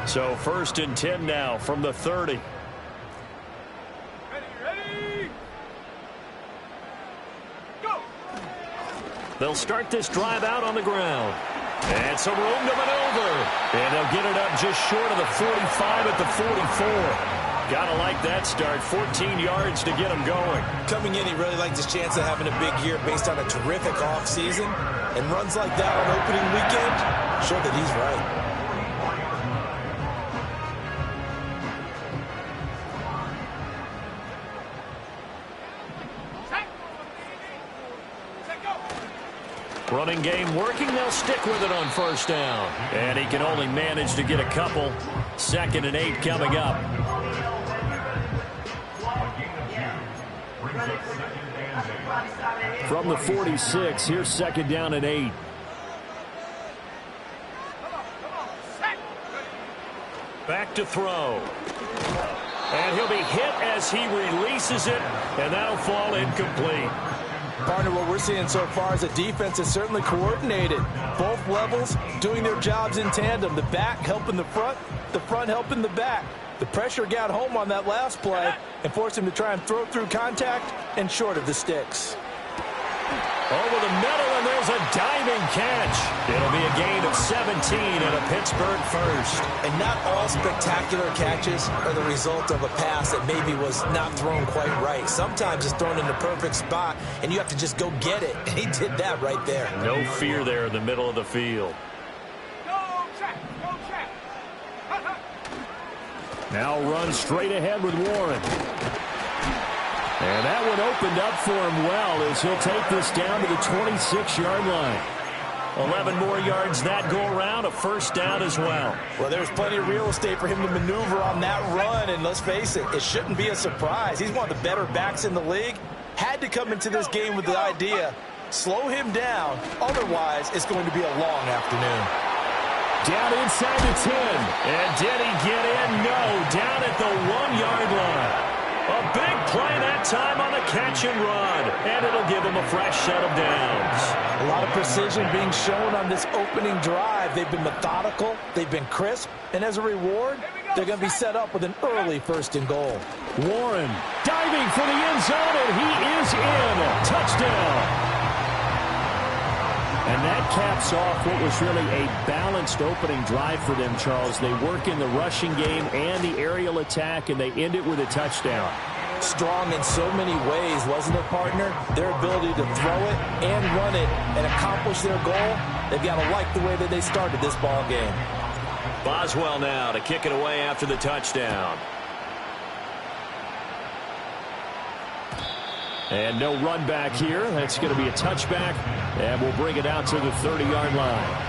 So 1st and 10 now from the 30. Ready, go! They'll start this drive out on the ground. And some room to maneuver. And they'll get it up just short of the 45 at the 44. Gotta like that start. 14 yards to get him going. Coming in, he really liked his chance of having a big year based on a terrific offseason. And runs like that on opening weekend show that he's right. Running game working. They'll stick with it on 1st down. And he can only manage to get a couple. 2nd and 8 coming up. From the 46, here's 2nd down and 8. Back to throw. And he'll be hit as he releases it, and that'll fall incomplete. Partner, what we're seeing so far is a defense is certainly coordinated. Both levels doing their jobs in tandem. The back helping the front helping the back. The pressure got home on that last play and forced him to try and throw through contact and short of the sticks. Over the middle, and there's a diving catch. It'll be a gain of 17 and a Pittsburgh first. And not all spectacular catches are the result of a pass that maybe was not thrown quite right. Sometimes it's thrown in the perfect spot, and you have to just go get it. And he did that right there. No fear there in the middle of the field. Go check, go check. Now run straight ahead with Warren. And that one opened up for him well as he'll take this down to the 26-yard line. 11 more yards that go around, a 1st down as well. Well, there's plenty of real estate for him to maneuver on that run, and let's face it, it shouldn't be a surprise. He's one of the better backs in the league. Had to come into this game with the idea, slow him down, otherwise it's going to be a long afternoon. Down inside the 10. And did he get in? No, down at the 1-yard line. A big play that time on the catch and run, and it'll give them a fresh set of downs. A lot of precision being shown on this opening drive. They've been methodical, they've been crisp, and as a reward, they're going to be set up with an early 1st and goal. Warren diving for the end zone, and he is in. Touchdown. And that caps off what was really a balanced opening drive for them, Charles. They work in the rushing game and the aerial attack, and they end it with a touchdown. Strong in so many ways, wasn't it, partner? Their ability to throw it and run it and accomplish their goal, they've got to like the way that they started this ball game. Boswell now to kick it away after the touchdown. And no run back here. That's going to be a touchback, and we'll bring it out to the 30-yard line.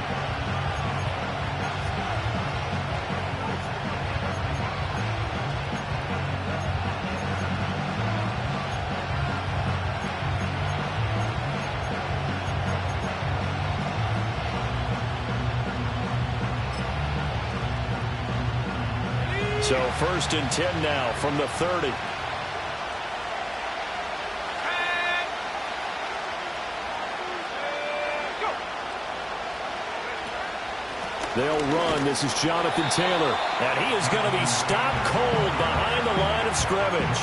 So 1st and 10 now from the 30. They'll run. This is Jonathan Taylor. And he is going to be stopped cold behind the line of scrimmage.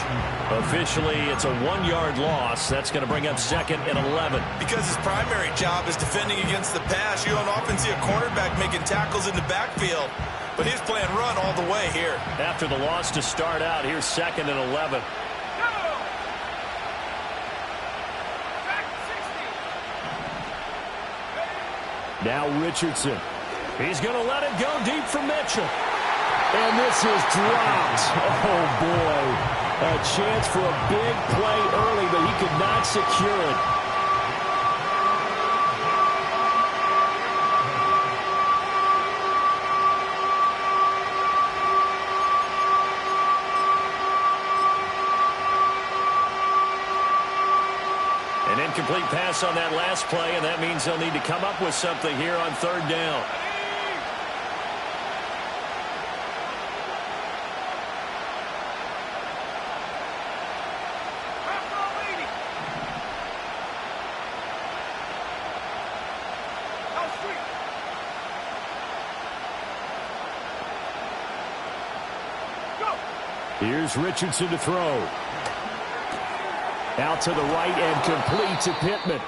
Officially, it's a 1-yard loss. That's going to bring up 2nd and 11. Because his primary job is defending against the pass, you don't often see a cornerback making tackles in the backfield. But he's playing run all the way here. After the loss to start out, here's 2nd and 11. Now Richardson. He's going to let it go deep for Mitchell. And this is dropped. Oh, boy. A chance for a big play early, but he could not secure it. An incomplete pass on that last play, and that means they'll need to come up with something here on 3rd down. Here's Richardson to throw. Out to the right and complete to Pittman.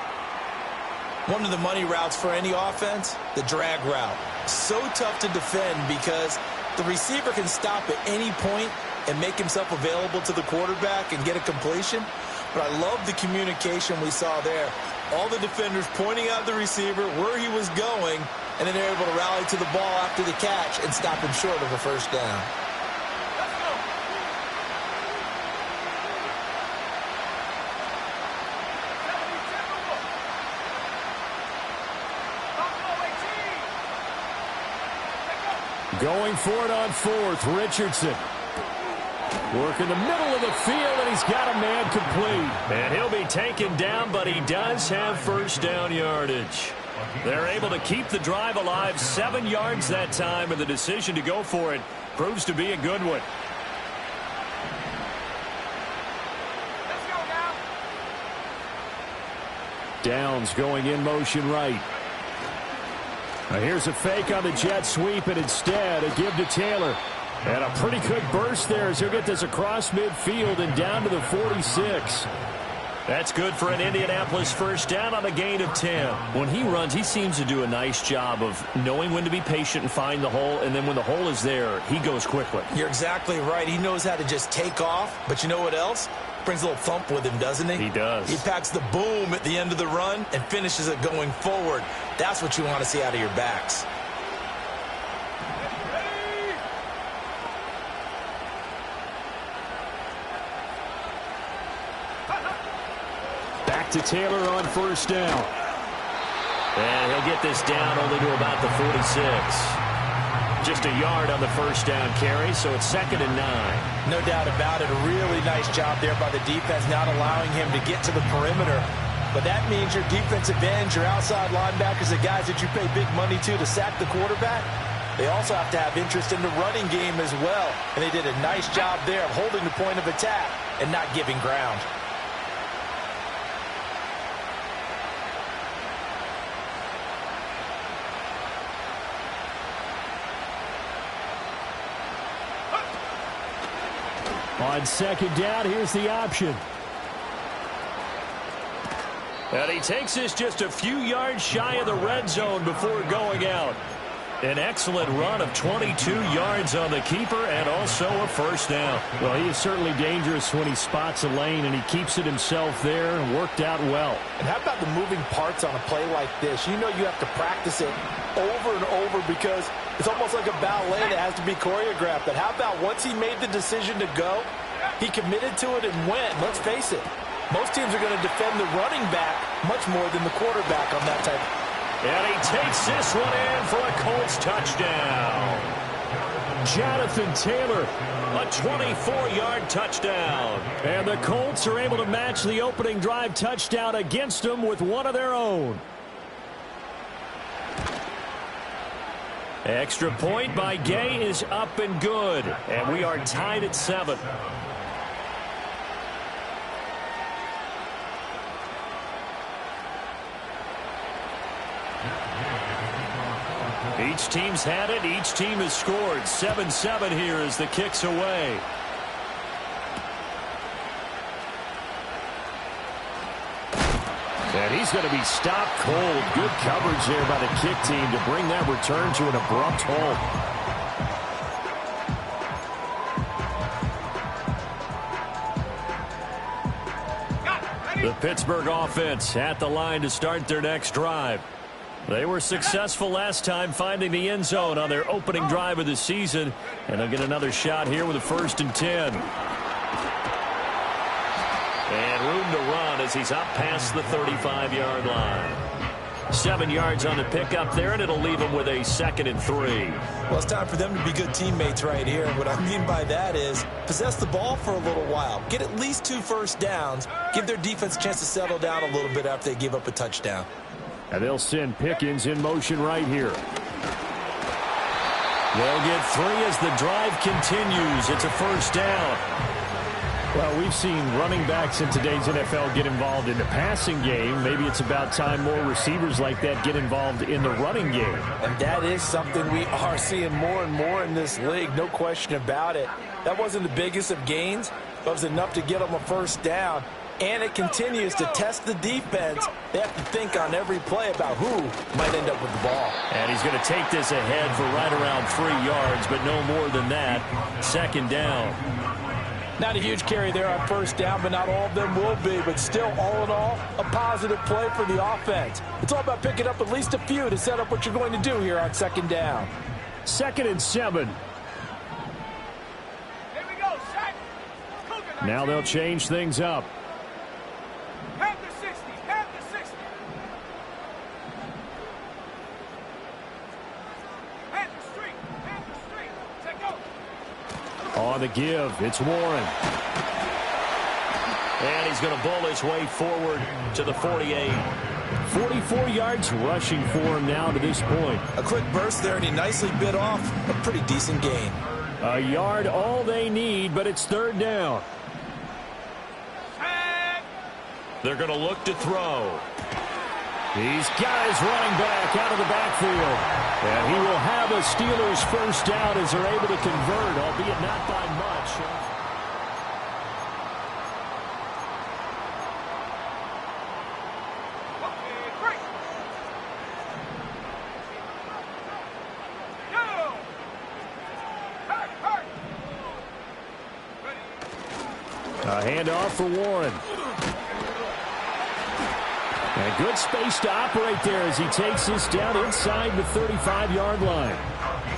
One of the money routes for any offense, the drag route. So tough to defend because the receiver can stop at any point and make himself available to the quarterback and get a completion. But I love the communication we saw there. All the defenders pointing out the receiver, where he was going, and then they're able to rally to the ball after the catch and stop him short of a first down. Going for it on fourth, Richardson. Working the middle of the field, and he's got a man complete. And he'll be taken down, but he does have first down yardage. They're able to keep the drive alive, 7 yards that time, and the decision to go for it proves to be a good one. Let's go now. Downs going in motion right. Now here's a fake on the jet sweep, and instead a give to Taylor. And a pretty good burst there as he'll get this across midfield and down to the 46. That's good for an Indianapolis first down on a gain of 10. When he runs, he seems to do a nice job of knowing when to be patient and find the hole, and then when the hole is there, he goes quickly. You're exactly right. He knows how to just take off, but you know what else? Brings a little thump with him, doesn't he? He does. He packs the boom at the end of the run and finishes it going forward. That's what you want to see out of your backs. Back to Taylor on first down. And he'll get this down only to about the 46. Just a yard on the first down carry, so it's 2nd and 9. No doubt about it. A really nice job there by the defense, not allowing him to get to the perimeter. But that means your defensive ends, your outside linebackers, the guys that you pay big money to sack the quarterback, they also have to have interest in the running game as well. And they did a nice job there of holding the point of attack and not giving ground. On second down, here's the option. And he takes this just a few yards shy of the red zone before going out. An excellent run of 22 yards on the keeper and also a first down. Well, he is certainly dangerous when he spots a lane, and he keeps it himself there and worked out well. And how about the moving parts on a play like this? You know you have to practice it over and over because it's almost like a ballet that has to be choreographed. But how about once he made the decision to go, he committed to it and went. Let's face it, most teams are going to defend the running back much more than the quarterback on that type. And he takes this one in for a Colts touchdown. Jonathan Taylor, a 24-yard touchdown. And the Colts are able to match the opening drive touchdown against them with one of their own. Extra point by Gay is up and good. And we are tied at 7. Each team's had it. Each team has scored. 7-7 here as the kick's away. And he's going to be stopped cold. Good coverage there by the kick team to bring that return to an abrupt halt. The Pittsburgh offense at the line to start their next drive. They were successful last time finding the end zone on their opening drive of the season, and they'll get another shot here with a 1st and 10. And room to run as he's up past the 35-yard line. 7 yards on the pickup there, and it'll leave him with a 2nd and 3. Well, it's time for them to be good teammates right here. What I mean by that is possess the ball for a little while. Get at least 2 first downs. Give their defense a chance to settle down a little bit after they give up a touchdown. And they'll send Pickens in motion right here. They'll get 3 as the drive continues. It's a first down. Well, we've seen running backs in today's NFL get involved in the passing game. Maybe it's about time more receivers like that get involved in the running game. And that is something we are seeing more and more in this league, no question about it. That wasn't the biggest of gains, but it was enough to get them a first down. And it continues to test the defense. They have to think on every play about who might end up with the ball. And he's going to take this ahead for right around 3 yards, but no more than that. Second down. Not a huge carry there on first down, but not all of them will be. But still, all in all, a positive play for the offense. It's all about picking up at least a few to set up what you're going to do here on second down. 2nd and 7. Here we go, Shaq. Now they'll change things up. Have the 60. Have the 60. Have the street. Have the street. Set go. On the give, it's Warren. And he's going to bull his way forward to the 48. 44 yards rushing for him now to this point. A quick burst there, and he nicely bit off a pretty decent gain. A yard all they need, but it's 3rd down. They're going to look to throw. He's got his running back out of the backfield. And he will have a Steelers first down as they're able to convert, albeit not by much. A handoff for Warren. And good space to operate there as he takes this down inside the 35-yard line.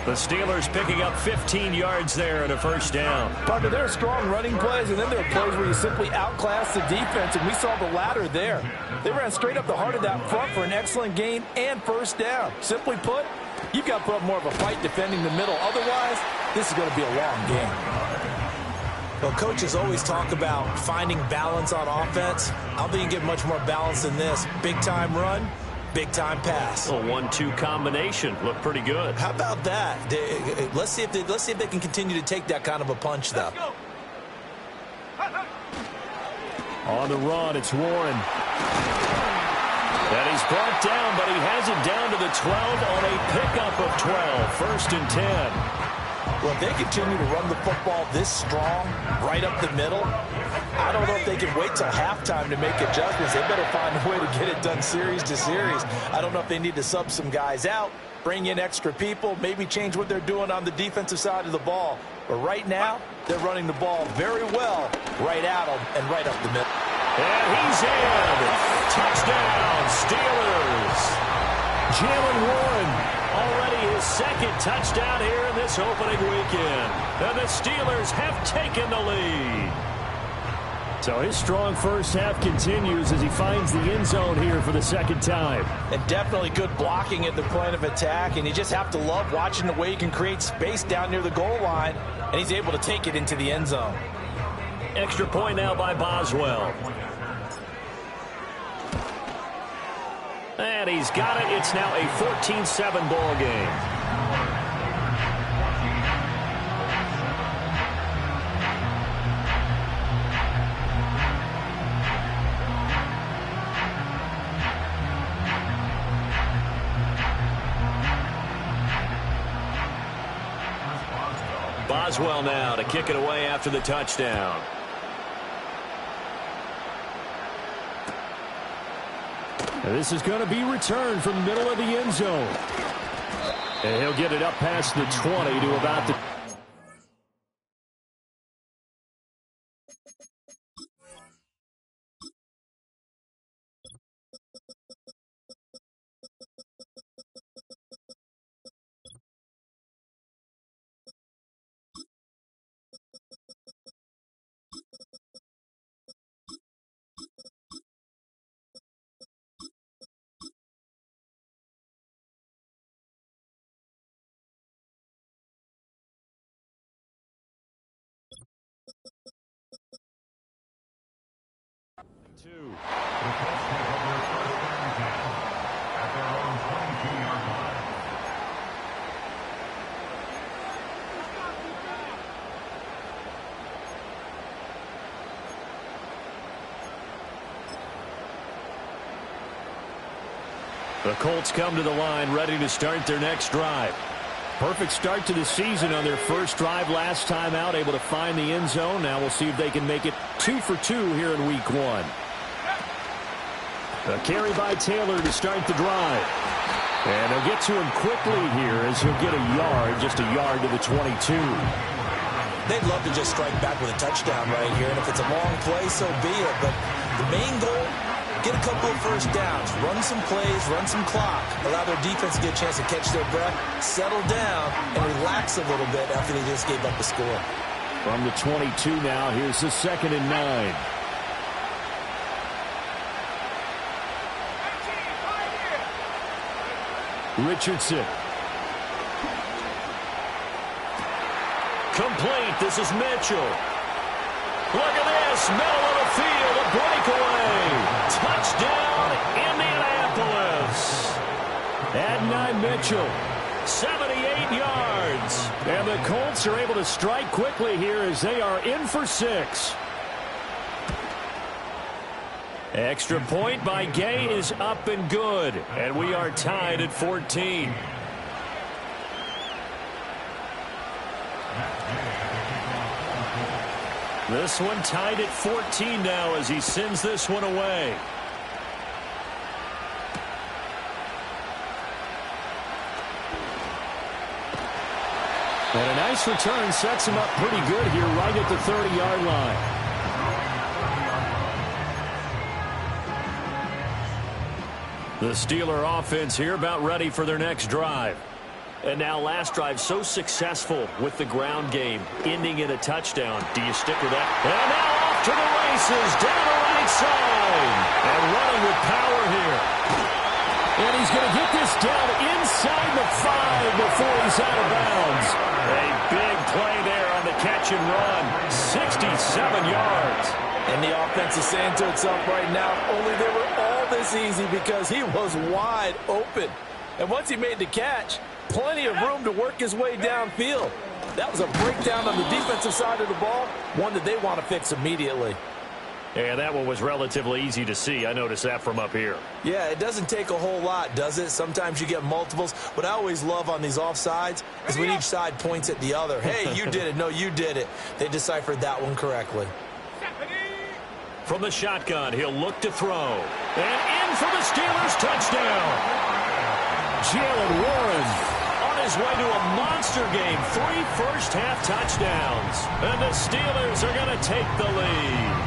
The Steelers picking up 15 yards there and a first down. Parker, there are strong running plays, and then there are plays where you simply outclass the defense, and we saw the latter there. They ran straight up the heart of that front for an excellent gain and first down. Simply put, you've got to put up more of a fight defending the middle. Otherwise, this is going to be a long game. Well, coaches always talk about finding balance on offense. I don't think you get much more balance than this. Big-time run, big-time pass. A 1-2 combination. Looked pretty good. How about that? Let's see if they can continue to take that kind of a punch, though. On the run, it's Warren. And he's brought down, but he has it down to the 12 on a pickup of 12. 1st and 10. Well, if they continue to run the football this strong, right up the middle, I don't know if they can wait till halftime to make adjustments. They better find a way to get it done series to series. I don't know if they need to sub some guys out, bring in extra people, maybe change what they're doing on the defensive side of the ball. But right now, they're running the ball very well right at them and right up the middle. And he's in. Touchdown, Steelers. Jalen Warren, already his 2nd touchdown here in this opening weekend. And the Steelers have taken the lead. So his strong first half continues as he finds the end zone here for the 2nd time. And definitely good blocking at the point of attack, and you just have to love watching the way he can create space down near the goal line, and he's able to take it into the end zone. Extra point now by Boswell. And he's got it. It's now a 14-7 ball game. Boswell now to kick it away after the touchdown. And this is going to be returned from the middle of the end zone. And he'll get it up past the 20 to about the... Two. The Colts come to the line ready to start their next drive. Perfect start to the season on their first drive last time out, able to find the end zone. Now we'll see if they can make it 2 for 2 here in week 1. A carry by Taylor to start the drive. And they'll get to him quickly here as he'll get a yard, just a yard to the 22. They'd love to just strike back with a touchdown right here, and if it's a long play, so be it. But the main goal, get a couple of first downs, run some plays, run some clock, allow their defense to get a chance to catch their breath, settle down, and relax a little bit after they just gave up the score. From the 22 now, here's the 2nd and 9. Richardson. Complete. This is Mitchell. Look at this. Middle of the field. A breakaway. Touchdown, Indianapolis. Adonai Mitchell. 78 yards. And the Colts are able to strike quickly here as they are in for 6. Extra point by Gay is up and good. And we are tied at 14. This one tied at 14 now as he sends this one away. And a nice return sets him up pretty good here right at the 30-yard line. The Steeler offense here about ready for their next drive. And now last drive so successful with the ground game, ending in a touchdown. Do you stick with that? And now off to the races, down the right side. And running with power here. And he's going to get this down inside the 5 before he's out of bounds. A big play there on the catch and run. 67 yards. And the offense is saying to itself right now, only they were all this easy because he was wide open. And once he made the catch, plenty of room to work his way downfield. That was a breakdown on the defensive side of the ball, one that they want to fix immediately. And that one was relatively easy to see. I noticed that from up here. Yeah, it doesn't take a whole lot, does it? Sometimes you get multiples. What I always love on these offsides is when each side points at the other. Hey, you did it. No, you did it. They deciphered that one correctly. From the shotgun, he'll look to throw. And in for the Steelers touchdown. Jalen Warren on his way to a monster game. 3 first-half touchdowns. And the Steelers are going to take the lead.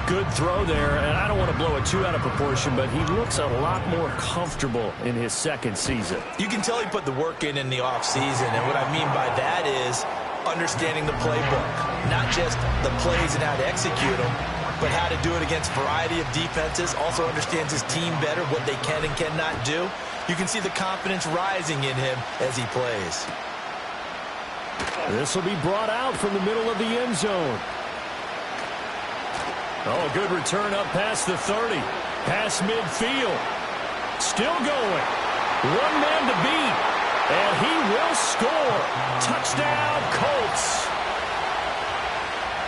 Good throw there, and I don't want to blow it too out of proportion, but he looks a lot more comfortable in his second season. You can tell he put the work in the offseason, and what I mean by that is understanding the playbook, not just the plays and how to execute them, but how to do it against a variety of defenses. Also understands his team better, what they can and cannot do. You can see the confidence rising in him as he plays. This will be brought out from the middle of the end zone. Oh, good return up past the 30. Past midfield. Still going. One man to beat. And he will score. Touchdown, Colts.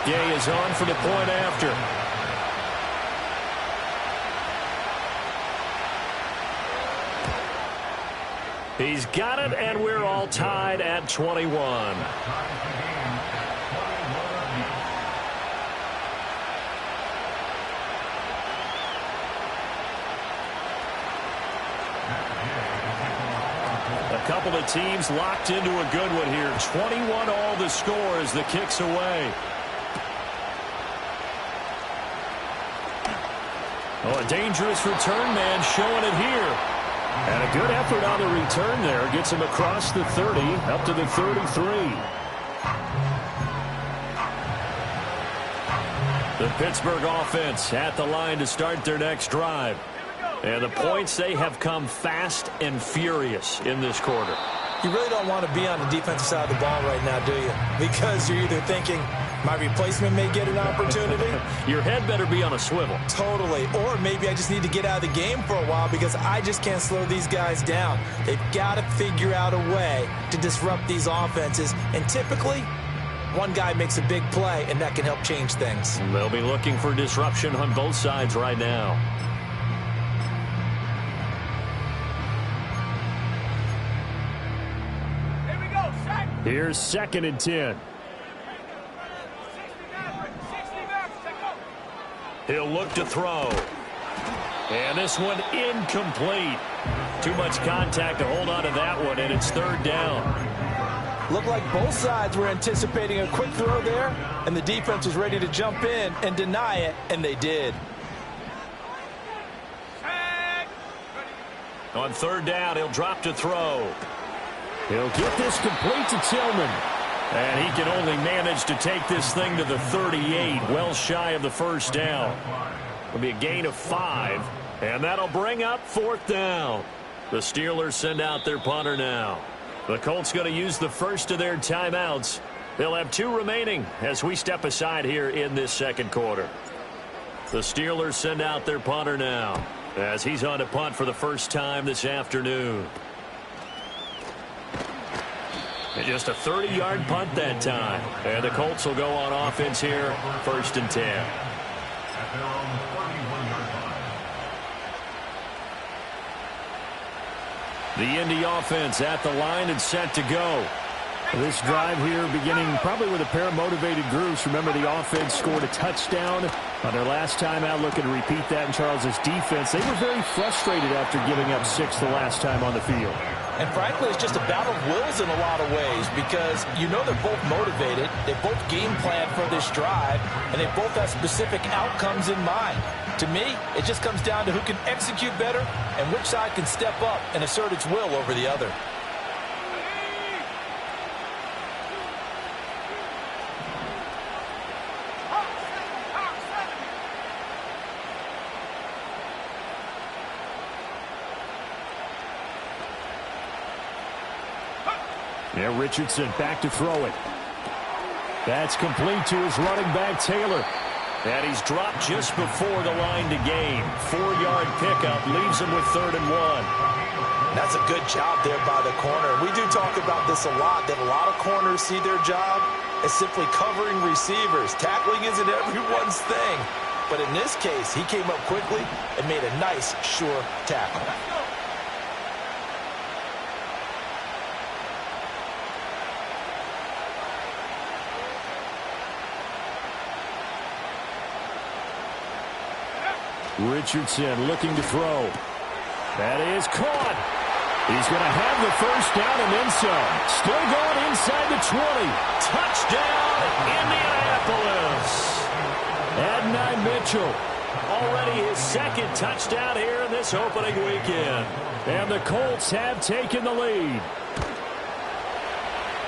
Gay is on for the point after. He's got it, and we're all tied at 21. A couple of teams locked into a good one here. 21 all the score as the kick's away. Oh, a dangerous return man showing it here. And a good effort on the return there. Gets him across the 30, up to the 33. The Pittsburgh offense at the line to start their next drive. And the points, they have come fast and furious in this quarter. You really don't want to be on the defensive side of the ball right now, do you? Because you're either thinking, my replacement may get an opportunity. Your head better be on a swivel. Totally. Or maybe I just need to get out of the game for a while because I just can't slow these guys down. They've got to figure out a way to disrupt these offenses. And typically, one guy makes a big play, and that can help change things. They'll be looking for disruption on both sides right now. Here's 2nd and 10. He'll look to throw. And this one incomplete. Too much contact to hold on to that one, and it's 3rd down. Looked like both sides were anticipating a quick throw there, and the defense was ready to jump in and deny it, and they did. On 3rd down, he'll drop to throw. He'll get this complete to Tillman. And he can only manage to take this thing to the 38, well shy of the 1st down. It'll be a gain of 5, and that'll bring up 4th down. The Steelers send out their punter now. The Colts going to use the first of their timeouts. They'll have 2 remaining as we step aside here in this 2nd quarter. The Steelers send out their punter now as he's on to punt for the first time this afternoon. And just a 30-yard punt that time. And the Colts will go on offense here, 1st and 10. The Indy offense at the line and set to go. This drive here beginning probably with a pair of motivated groups. Remember, the offense scored a touchdown on their last time out. Looking to repeat that in Charles's defense. They were very frustrated after giving up 6 the last time on the field. And frankly, it's just a battle of wills in a lot of ways because you know they're both motivated, they both game planned for this drive, and they both have specific outcomes in mind. To me, it just comes down to who can execute better and which side can step up and assert its will over the other. Yeah, Richardson back to throw it. That's complete to his running back, Taylor. And he's dropped just before the line to gain. 4-yard pickup leaves him with 3rd and 1. That's a good job there by the corner. We do talk about this a lot, that a lot of corners see their job as simply covering receivers. Tackling isn't everyone's thing. But in this case, he came up quickly and made a nice, sure tackle. Richardson looking to throw. That is caught. He's going to have the 1st down and then some. Still going inside the 20. Touchdown, Indianapolis. Adonai Mitchell. Already his 2nd touchdown here in this opening weekend. And the Colts have taken the lead.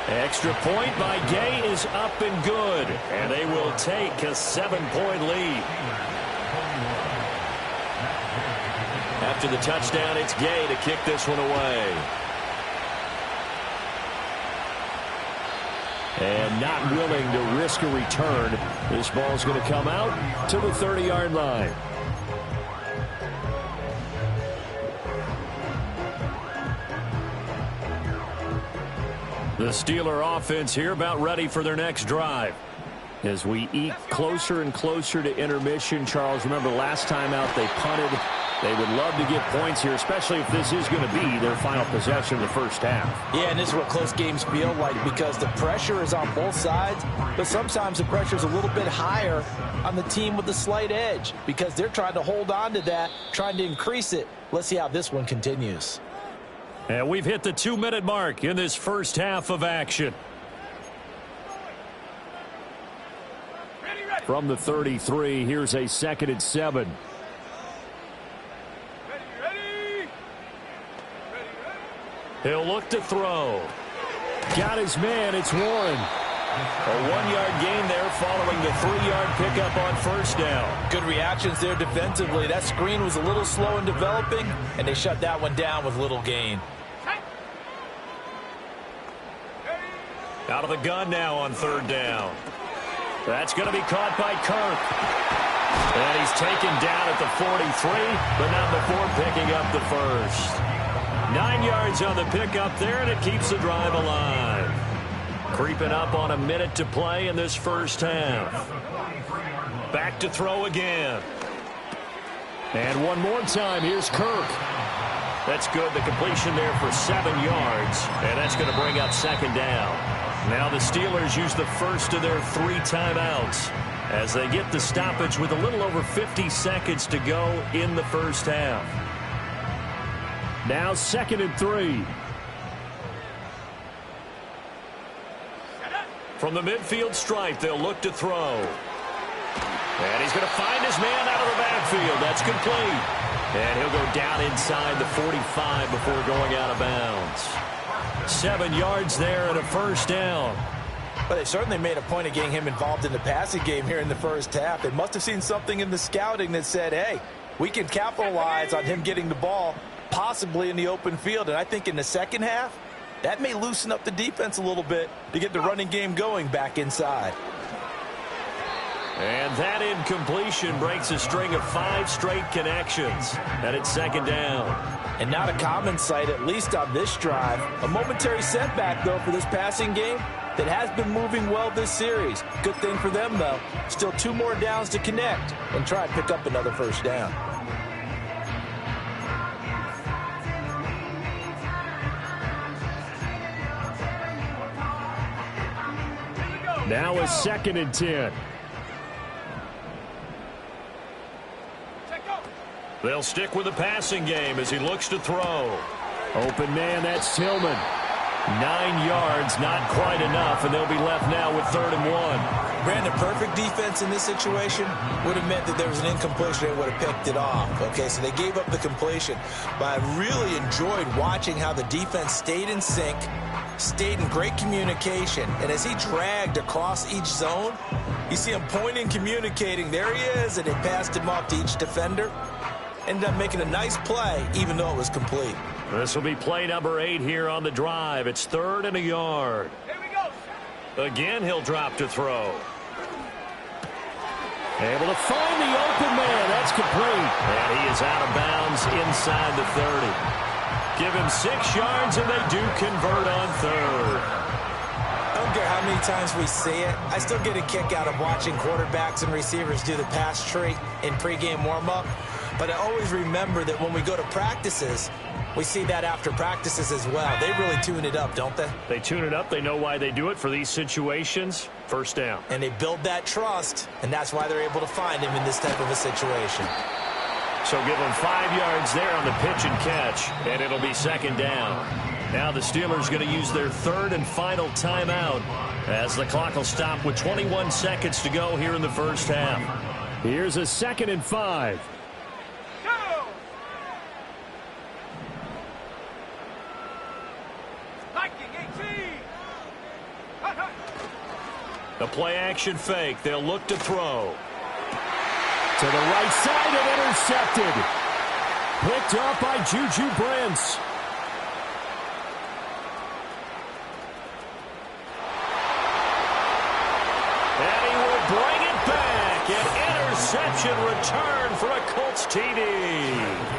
Extra point by Gay is up and good. And they will take a 7-point lead. After the touchdown, it's Gay to kick this one away. And not willing to risk a return. This ball's going to come out to the 30-yard line. The Steeler offense here about ready for their next drive. As we eat closer and closer to intermission, Charles, remember last time out they punted. They would love to get points here, especially if this is going to be their final possession of the first half. Yeah, and this is what close games feel like because the pressure is on both sides, but sometimes the pressure is a little bit higher on the team with the slight edge because they're trying to hold on to that, trying to increase it. Let's see how this one continues. And we've hit the 2-minute mark in this first half of action. From the 33, here's a 2nd and 7. He'll look to throw. Got his man. It's Warren. A 1-yard gain there following the 3-yard pickup on 1st down. Good reactions there defensively. That screen was a little slow in developing, and they shut that one down with little gain. Out of the gun now on 3rd down. That's going to be caught by Kirk. And he's taken down at the 43, but not before picking up the first. 9 yards on the pickup there, and it keeps the drive alive. Creeping up on a minute to play in this first half. Back to throw again. And one more time, here's Kirk. That's good. The completion there for 7 yards, and that's going to bring up second down. Now the Steelers use the first of their 3 timeouts as they get the stoppage with a little over 50 seconds to go in the first half. Now 2nd and 3. From the midfield stripe, they'll look to throw. And he's going to find his man out of the backfield. That's complete. And he'll go down inside the 45 before going out of bounds. 7 yards there and a first down. But they certainly made a point of getting him involved in the passing game here in the first half. They must have seen something in the scouting that said, hey, we can capitalize on him getting the ball, possibly in the open field. And I think in the second half, that may loosen up the defense a little bit to get the running game going back inside. And that incompletion breaks a string of 5 straight connections. And it's second down. And not a common sight, at least on this drive. A momentary setback, though, for this passing game that has been moving well this series. Good thing for them, though. Still 2 more downs to connect and try and pick up another first down. Now a 2nd and 10. They'll stick with the passing game as he looks to throw. Open man, that's Tillman. 9 yards, not quite enough, and they'll be left now with 3rd and 1. Brandon, perfect defense in this situation would have meant that there was an incompletion. They would have picked it off. Okay, so they gave up the completion. But I really enjoyed watching how the defense stayed in sync, stayed in great communication. And as he dragged across each zone, you see him pointing, communicating. There he is, and they passed him off to each defender. Ended up making a nice play, even though it was complete. This will be play number 8 here on the drive. It's 3rd and a yard. Here we go. Again, he'll drop to throw. Able to find the open man. That's complete. And he is out of bounds inside the 30. Give him 6 yards, and they do convert on 3rd. I don't care how many times we see it. I still get a kick out of watching quarterbacks and receivers do the pass tree in pregame warm-up. But I always remember that when we go to practices, we see that after practices as well. They really tune it up, don't they? They tune it up. They know why they do it for these situations. First down. And they build that trust, and that's why they're able to find him in this type of a situation. So give them 5 yards there on the pitch and catch, and it'll be second down. Now the Steelers going to use their 3rd and final timeout as the clock will stop with 21 seconds to go here in the first half. Here's a 2nd and 5. The play-action fake. They'll look to throw. To the right side and intercepted. Picked up by Juju Brents. And he will bring it back. An interception return for a Colts TD.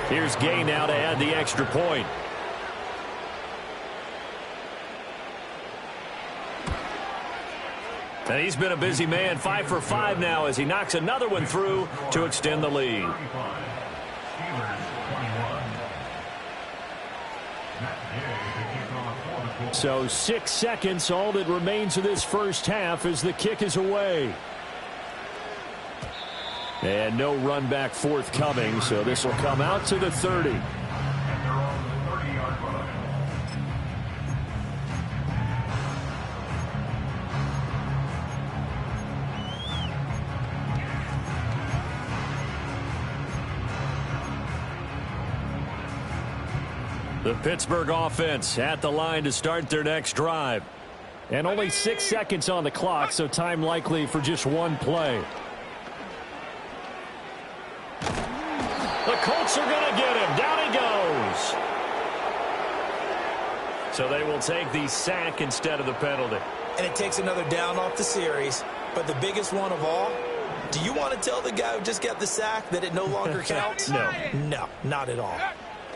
Here's Gay now to add the extra point. And he's been a busy man, 5 for 5 now as he knocks another one through to extend the lead. So 6 seconds, all that remains of this first half as the kick is away. And no run back forthcoming, so this will come out to the 30. The Pittsburgh offense at the line to start their next drive. And only 6 seconds on the clock, so time likely for just one play. The Colts are going to get him. Down he goes. So they will take the sack instead of the penalty. And it takes another down off the series. But the biggest one of all, do you want to tell the guy who just got the sack that it no longer counts? No. No, not at all.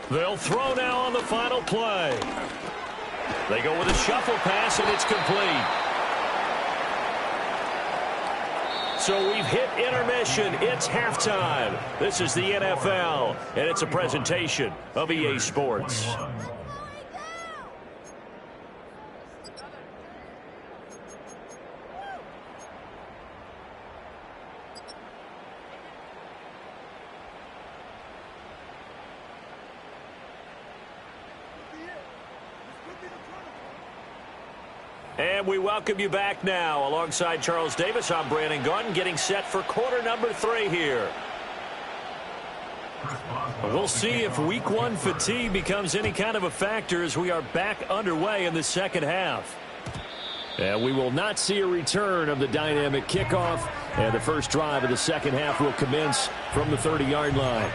They'll throw now on the final play. They go with a shuffle pass, and it's complete. So we've hit intermission. It's halftime. This is the NFL, and it's a presentation of EA Sports. And we welcome you back now. Alongside Charles Davis, I'm Brandon Gaudin, getting set for quarter number 3 here. We'll see if week 1 fatigue becomes any kind of a factor as we are back underway in the second half. And we will not see a return of the dynamic kickoff. And the first drive of the second half will commence from the 30-yard line.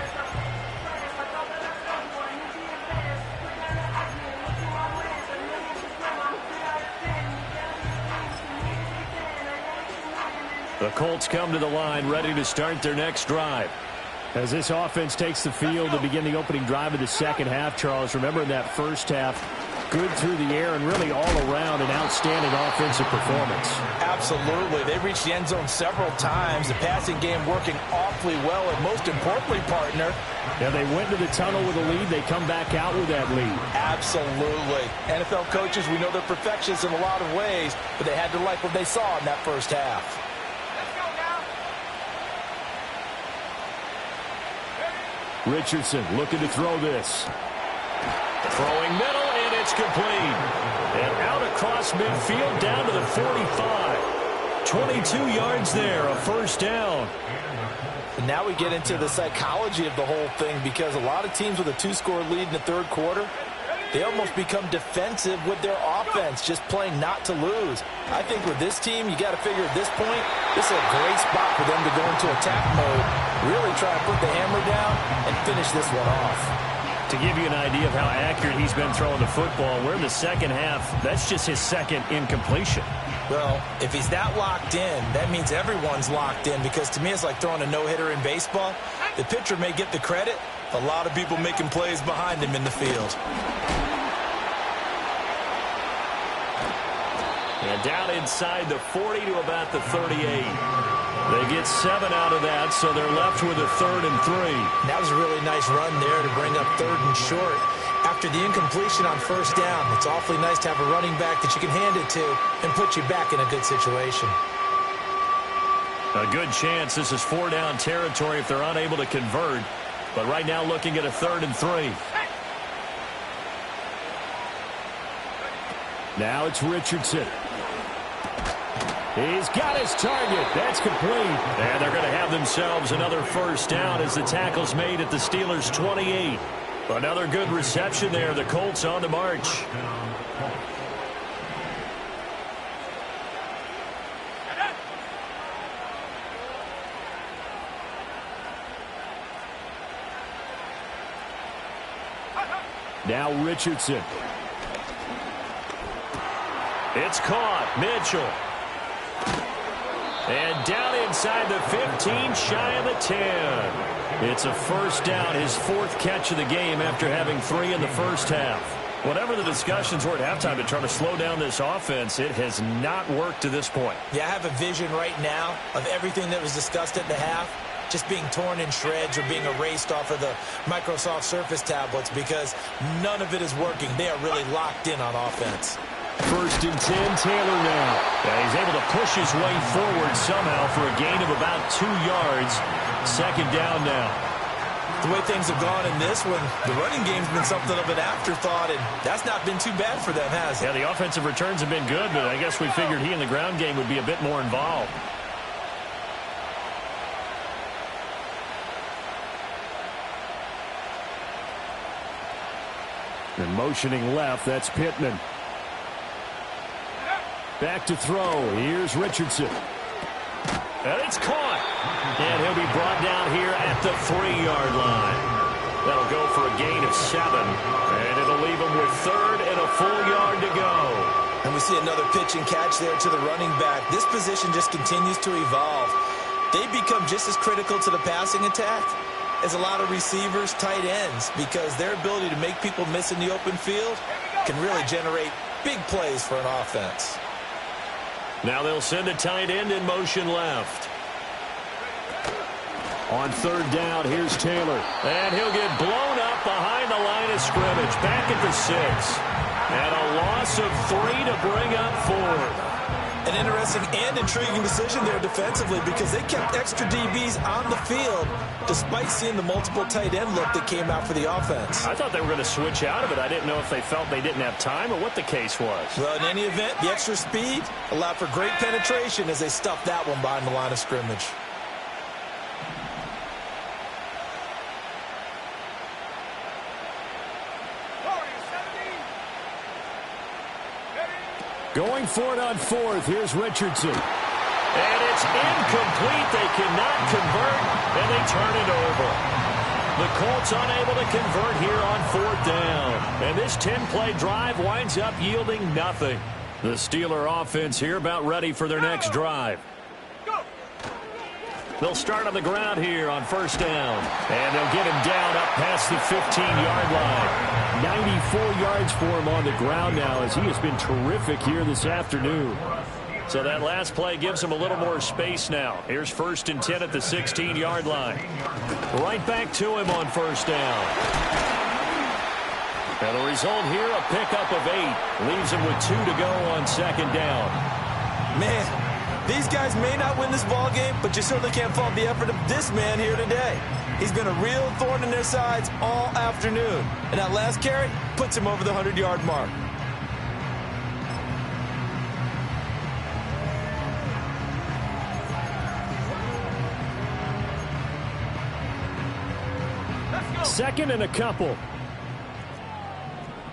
The Colts come to the line ready to start their next drive. As this offense takes the field to begin the opening drive of the second half, Charles, remember in that first half, good through the air and really all around an outstanding offensive performance. Absolutely. They reached the end zone several times. The passing game working awfully well, and most importantly, partner, yeah, they went to the tunnel with a lead. They come back out with that lead. Absolutely. NFL coaches, we know they're perfectionists in a lot of ways, but they had to like what they saw in that first half. Richardson looking to throw this. Throwing middle, and it's complete. And out across midfield down to the 45. 22 yards there, a first down. And now we get into the psychology of the whole thing, because a lot of teams with a 2-score lead in the third quarter, they almost become defensive with their offense, just playing not to lose. I think with this team, you got to figure at this point, this is a great spot for them to go into attack mode, really try to put the hammer down and finish this one off. To give you an idea of how accurate he's been throwing the football, we're in the second half. That's just his second incompletion. Well, if he's that locked in, that means everyone's locked in, because to me it's like throwing a no-hitter in baseball. The pitcher may get the credit, a lot of people making plays behind him in the field. And down inside the 40 to about the 38. They get 7 out of that, so they're left with a 3rd and 3. That was a really nice run there to bring up 3rd and short. After the incompletion on first down, it's awfully nice to have a running back that you can hand it to and put you back in a good situation. A good chance this is 4-down territory if they're unable to convert. But right now looking at a 3rd and 3. Now it's Richardson. He's got his target. That's complete. And they're going to have themselves another first down as the tackle's made at the Steelers' 28. Another good reception there. The Colts on the march. Now Richardson. It's caught. Mitchell. And down inside the 15, shy of the 10. It's a first down, his 4th catch of the game after having 3 in the first half. Whatever the discussions were at halftime to try to slow down this offense, it has not worked to this point. Yeah, I have a vision right now of everything that was discussed at the half just being torn in shreds or being erased off of the Microsoft Surface tablets, because none of it is working. They are really locked in on offense. 1st and 10, Taylor now. And he's able to push his way forward somehow for a gain of about 2 yards. 2nd down now. The way things have gone in this one, the running game's been something of an afterthought, and that's not been too bad for them, has it? Yeah, the offensive returns have been good, but I guess we figured he in the ground game would be a bit more involved. And motioning left, that's Pittman. Back to throw. Here's Richardson. And it's caught. And he'll be brought down here at the 3-yard line. That'll go for a gain of 7. And it'll leave him with 3rd and a full yard to go. And we see another pitch and catch there to the running back. This position just continues to evolve. They become just as critical to the passing attack as a lot of receivers, tight ends, because their ability to make people miss in the open field can really generate big plays for an offense. Now they'll send a tight end in motion left. On third down, here's Taylor. And he'll get blown up behind the line of scrimmage. Back at the 6. And a loss of 3 to bring up 4. An interesting and intriguing decision there defensively because they kept extra DBs on the field despite seeing the multiple tight end look that came out for the offense. I thought they were going to switch out of it. I didn't know if they felt they didn't have time or what the case was. Well, in any event, the extra speed allowed for great penetration as they stuffed that one behind the line of scrimmage. Going for it on 4th. Here's Richardson. And it's incomplete. They cannot convert, and they turn it over. The Colts unable to convert here on 4th down. And this 10-play drive winds up yielding nothing. The Steeler offense here about ready for their next drive. They'll start on the ground here on 1st down. And they'll get him down up past the 15-yard line. 94 yards for him on the ground now as he has been terrific here this afternoon. So that last play gives him a little more space now. Here's 1st and 10 at the 16-yard line. Right back to him on 1st down. And the result here, a pickup of 8. Leaves him with 2 to go on 2nd down. Man. These guys may not win this ball game, but you certainly can't fault the effort of this man here today. He's been a real thorn in their sides all afternoon. And that last carry puts him over the 100-yard mark. Second and a couple.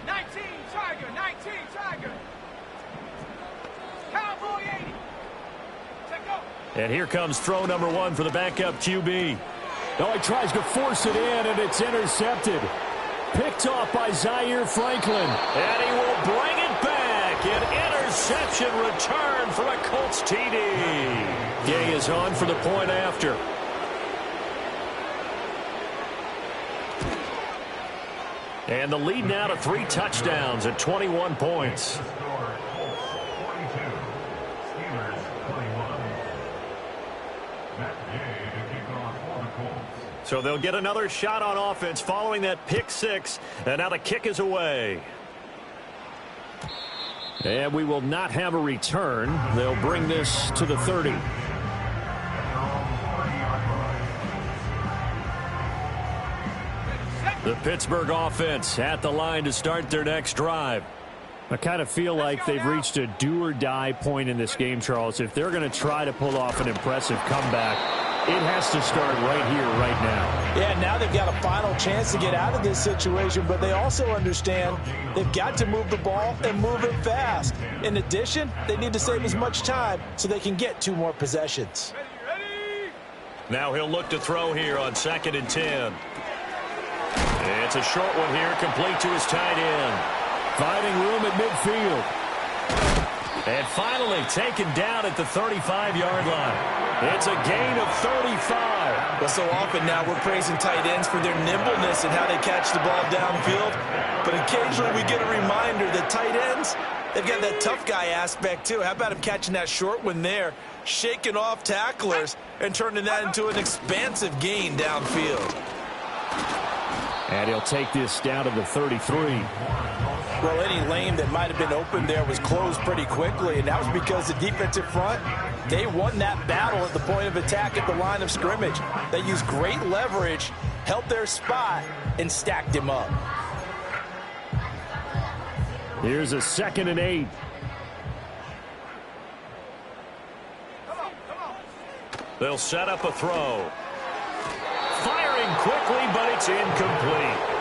19 Tiger, 19 Tiger. Cowboy 80. And here comes throw number 1 for the backup QB. Oh, he tries to force it in, and it's intercepted. Picked off by Zaire Franklin. And he will bring it back. An interception return from a Colts TD. Gay is on for the point after. And the lead now to 3 touchdowns at 21 points. So they'll get another shot on offense following that pick 6. And now the kick is away. And we will not have a return. They'll bring this to the 30. The Pittsburgh offense at the line to start their next drive. I kind of feel like they've reached a do-or-die point in this game, Charles. If they're going to try to pull off an impressive comeback, it has to start right here, right now. Yeah, now they've got a final chance to get out of this situation, but they also understand they've got to move the ball and move it fast. In addition, they need to save as much time so they can get 2 more possessions. Ready? Now he'll look to throw here on 2nd and 10. It's a short one here, complete to his tight end. Finding room at midfield. And finally taken down at the 35-yard line. It's a gain of 35. Well, so often now we're praising tight ends for their nimbleness and how they catch the ball downfield. But occasionally we get a reminder that tight ends, they've got that tough guy aspect too. How about him catching that short one there, shaking off tacklers, and turning that into an expansive gain downfield. And he'll take this down to the 33. Well, any lane that might have been open there was closed pretty quickly, and that was because the defensive front, they won that battle at the point of attack at the line of scrimmage. They used great leverage, held their spot, and stacked him up. Here's a 2nd and 8. They'll set up a throw. Firing quickly, but it's incomplete.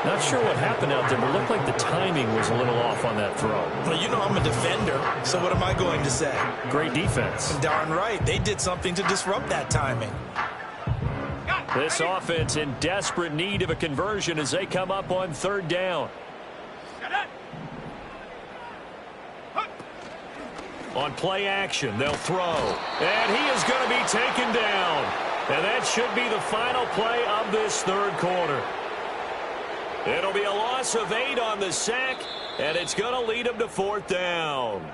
Not sure what happened out there, but it looked like the timing was a little off on that throw. Well, you know I'm a defender, so what am I going to say? Great defense. Darn right. They did something to disrupt that timing. This offense in desperate need of a conversion as they come up on 3rd down. On play action, they'll throw. And he is going to be taken down. And that should be the final play of this 3rd quarter. It'll be a loss of 8 on the sack, and it's going to lead them to 4th down.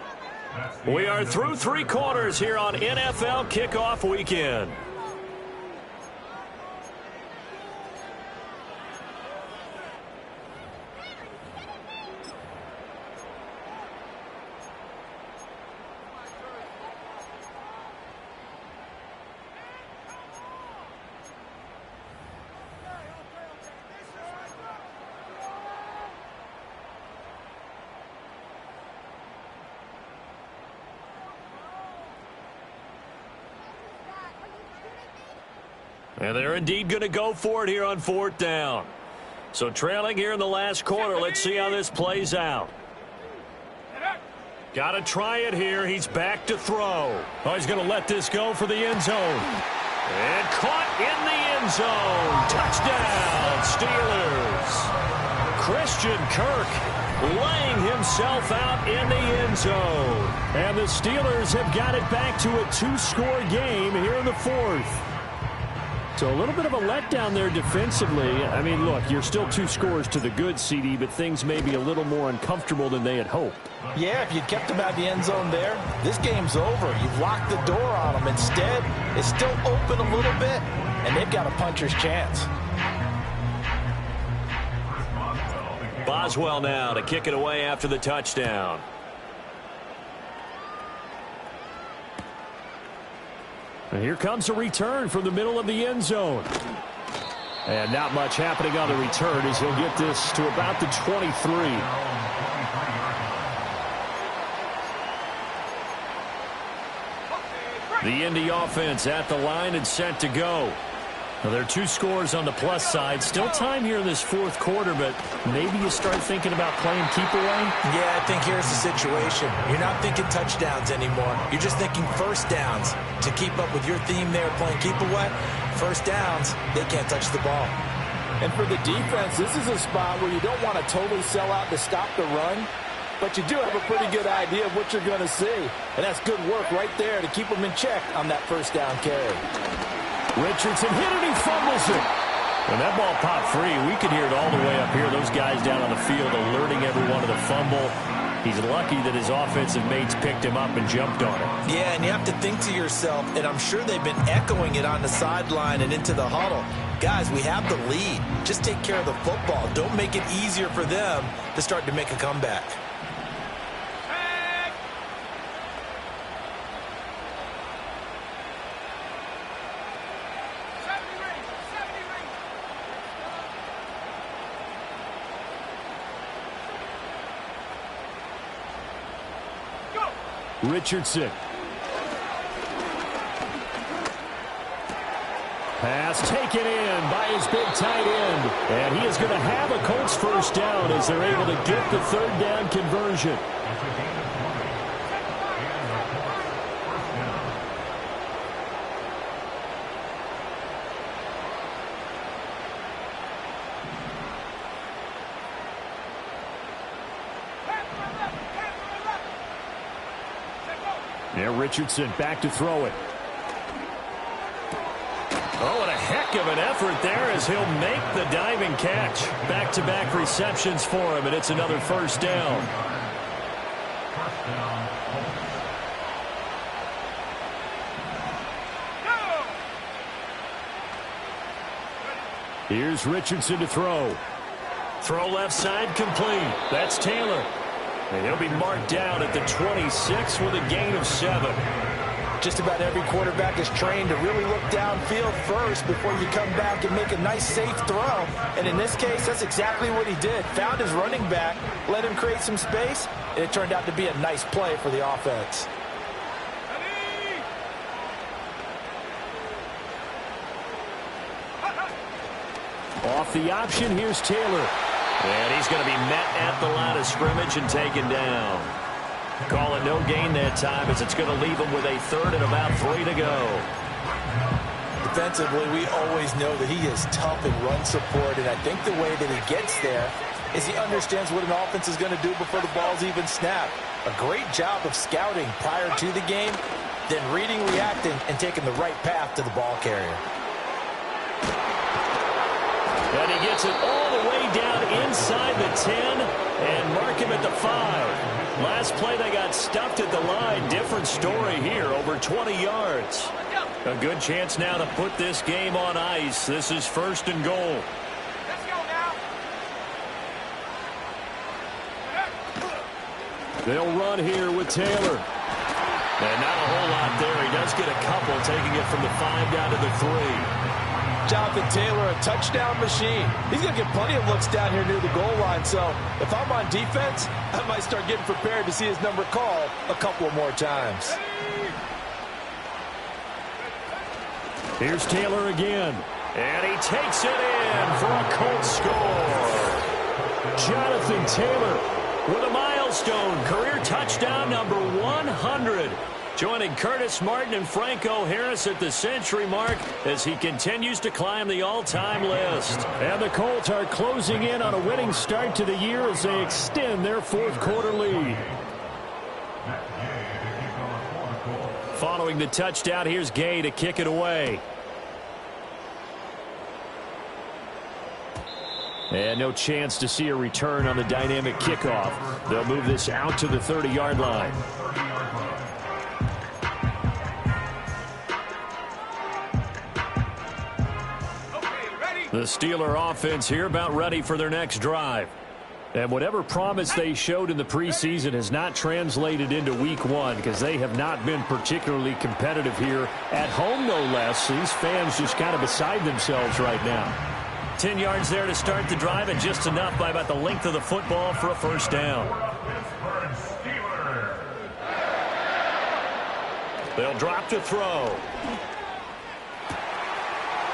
We are through 3 quarters here on NFL Kickoff Weekend. And they're indeed going to go for it here on 4th down. So trailing here in the last quarter. Let's see how this plays out. Got to try it here. He's back to throw. Oh, he's going to let this go for the end zone. And caught in the end zone. Touchdown, Steelers. Christian Kirk laying himself out in the end zone. And the Steelers have got it back to a 2-score game here in the 4th. So a little bit of a letdown there defensively. I mean, look, you're still 2 scores to the good, CD, but things may be a little more uncomfortable than they had hoped. Yeah, if you'd kept them out of the end zone there, this game's over. You've locked the door on them. Instead, it's still open a little bit, and they've got a puncher's chance. Boswell now to kick it away after the touchdown. And here comes a return from the middle of the end zone. And not much happening on the return as he'll get this to about the 23. The Indy offense at the line and set to go. Now, there are 2 scores on the plus side. Still time here in this 4th quarter, but maybe you start thinking about playing keep away? Yeah, I think here's the situation. You're not thinking touchdowns anymore. You're just thinking first downs. To keep up with your theme there, playing keep away, first downs, they can't touch the ball. And for the defense, this is a spot where you don't want to totally sell out to stop the run, but you do have a pretty good idea of what you're going to see. And that's good work right there to keep them in check on that first down carry. Richardson hit it, he fumbles it. When that ball popped free, we could hear it all the way up here. Those guys down on the field alerting everyone to the fumble. He's lucky that his offensive mates picked him up and jumped on it. Yeah, and you have to think to yourself, and I'm sure they've been echoing it on the sideline and into the huddle. Guys, we have the lead. Just take care of the football. Don't make it easier for them to start to make a comeback. Richardson. Pass taken in by his big tight end. And he is going to have a Colts first down as they're able to get the 3rd down conversion. Now Richardson back to throw it. Oh, and a heck of an effort there as he'll make the diving catch. Back-to-back receptions for him, and it's another first down. Here's Richardson to throw. Throw left side complete. That's Taylor. And he'll be marked down at the 26 with a gain of 7. Just about every quarterback is trained to really look downfield first before you come back and make a nice, safe throw. And in this case, that's exactly what he did. Found his running back, let him create some space, and it turned out to be a nice play for the offense. Off the option, here's Taylor. And he's going to be met at the line of scrimmage and taken down. Calling no gain that time as it's going to leave him with a 3rd and about 3 to go. Defensively, we always know that he is tough in run support, and I think the way that he gets there is he understands what an offense is going to do before the ball's even snapped. A great job of scouting prior to the game, then reading, reacting, and taking the right path to the ball carrier. And he gets it all the way down inside the 10 and mark him at the 5. Last play they got stuffed at the line. Different story here, over 20 yards. A good chance now to put this game on ice. This is 1st and goal. Let's go now. They'll run here with Taylor. And not a whole lot there. He does get a couple, taking it from the 5 down to the 3. Jonathan Taylor, a touchdown machine. He's going to get plenty of looks down here near the goal line. So if I'm on defense, I might start getting prepared to see his number called a couple more times. Here's Taylor again. And he takes it in for a Colts score. Jonathan Taylor with a milestone career touchdown number 100. Joining Curtis Martin and Franco Harris at the century mark as he continues to climb the all-time list. And the Colts are closing in on a winning start to the year as they extend their fourth-quarter lead. Following the touchdown, here's Gay to kick it away. And no chance to see a return on the dynamic kickoff. They'll move this out to the 30-yard line. The Steeler offense here about ready for their next drive. And whatever promise they showed in the preseason has not translated into week one because they have not been particularly competitive here at home, no less. These fans just kind of beside themselves right now. 10 yards there to start the drive and just enough by about the length of the football for a first down. They'll drop to throw.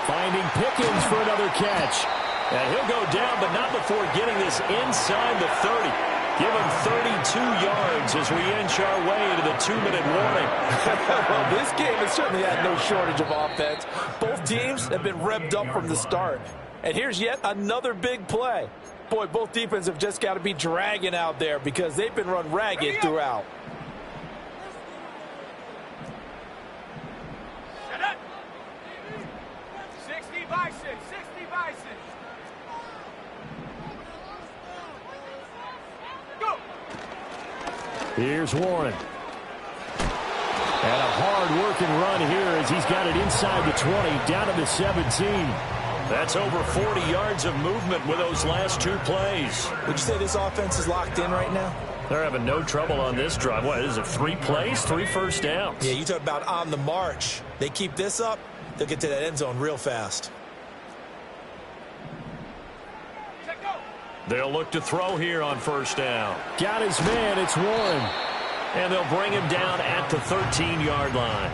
Finding Pickens for another catch. And he'll go down, but not before getting this inside the 30. Give him 32 yards as we inch our way into the 2-minute warning. Well, this game has certainly had no shortage of offense. Both teams have been revved up from the start. And here's yet another big play. Boy, both defenses have just got to be dragging out there because they've been run ragged throughout. Shut up. 60 Bison, 60 Bison. Go. Here's Warren. And a hard-working run here as he's got it inside the 20, down to the 17. That's over 40 yards of movement with those last two plays. Would you say this offense is locked in right now? They're having no trouble on this drive. What is it, 3 plays, 3 first downs? Yeah, you talk about on the march. They keep this up, they'll get to that end zone real fast. They'll look to throw here on first down. Got his man, it's Warren. And they'll bring him down at the 13-yard line.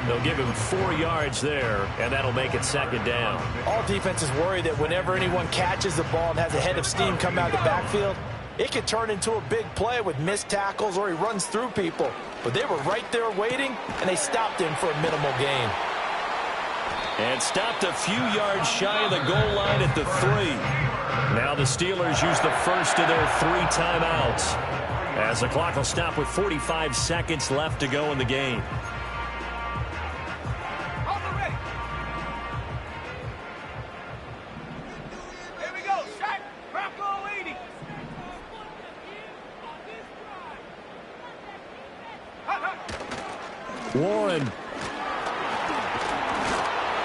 They'll give him 4 yards there, and that'll make it second down. All defenses worry that whenever anyone catches the ball and has a head of steam come out of the backfield, it could turn into a big play with missed tackles or he runs through people. But they were right there waiting, and they stopped him for a minimal gain. And stopped a few yards shy of the goal line at the 3. Now the Steelers use the first of their 3 timeouts, as the clock will stop with 45 seconds left to go in the game. Warren.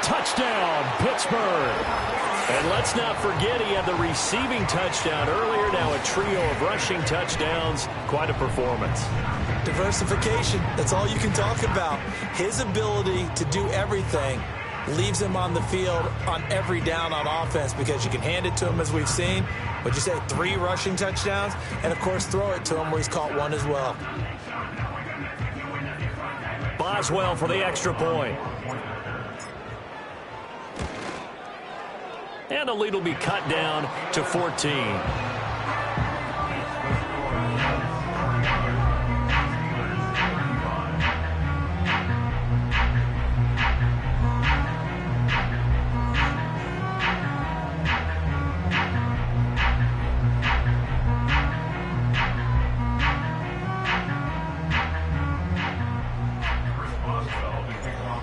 Touchdown, Pittsburgh. And let's not forget he had the receiving touchdown earlier. Now a trio of rushing touchdowns. Quite a performance. Diversification. That's all you can talk about. His ability to do everything leaves him on the field on every down on offense because you can hand it to him as we've seen. What'd you say, 3 rushing touchdowns? And, of course, throw it to him where he's caught 1 as well. Boswell for the extra point. And the lead will be cut down to 14.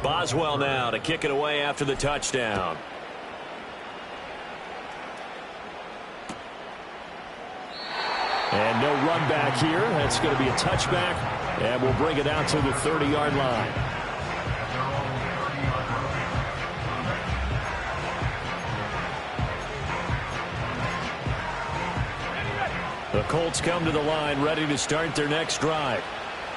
Boswell now to kick it away after the touchdown. And no run back here. That's going to be a touchback, and we'll bring it out to the 30-yard line. The Colts come to the line ready to start their next drive.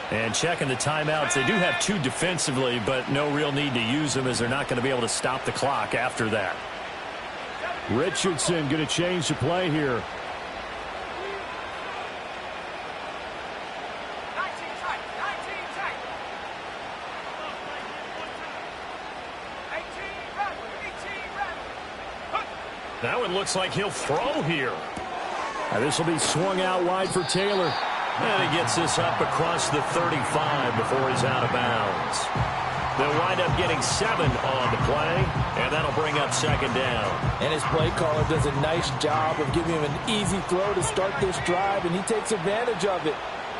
And checking the timeouts, they do have 2 defensively, but no real need to use them as they're not going to be able to stop the clock after that. Richardson going to change the play here. looks like he'll throw here. This will be swung out wide for Taylor. And he gets this up across the 35 before he's out of bounds. They'll wind up getting 7 on the play, and that'll bring up second down. And his play caller does a nice job of giving him an easy throw to start this drive, and he takes advantage of it.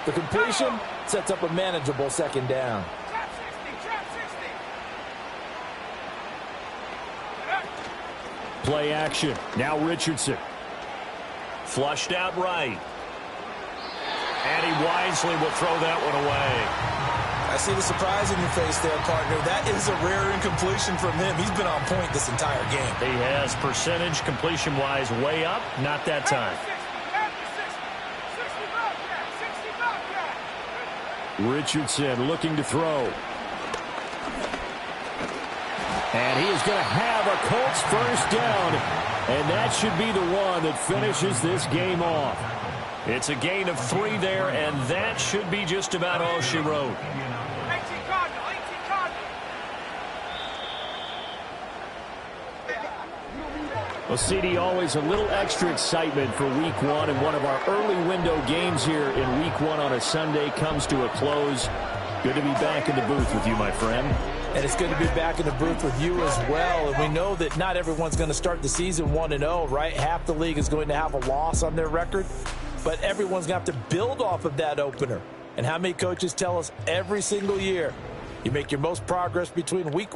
The completion sets up a manageable second down. Trap 60, trap 60. Play action. Now Richardson. Flushed out right. And he wisely will throw that one away. I see the surprise in your face there, partner. That is a rare incompletion from him. He's been on point this entire game. He has percentage completion-wise way up. Not that time. 60, 60, 60, 60, 60, 60. Richardson looking to throw. And he is going to have a Colts first down. And that should be the one that finishes this game off. It's a gain of 3 there, and that should be just about all she wrote. 18 Cardinal, 18 Cardinal. Well, CD, always a little extra excitement for Week 1, and one of our early window games here in Week 1 on a Sunday comes to a close. Good to be back in the booth with you, my friend. And it's good to be back in the booth with you as well. And we know that not everyone's going to start the season 1-0, right? Half the league is going to have a loss on their record. But everyone's going to have to build off of that opener. And how many coaches tell us every single year, you make your most progress between Week 1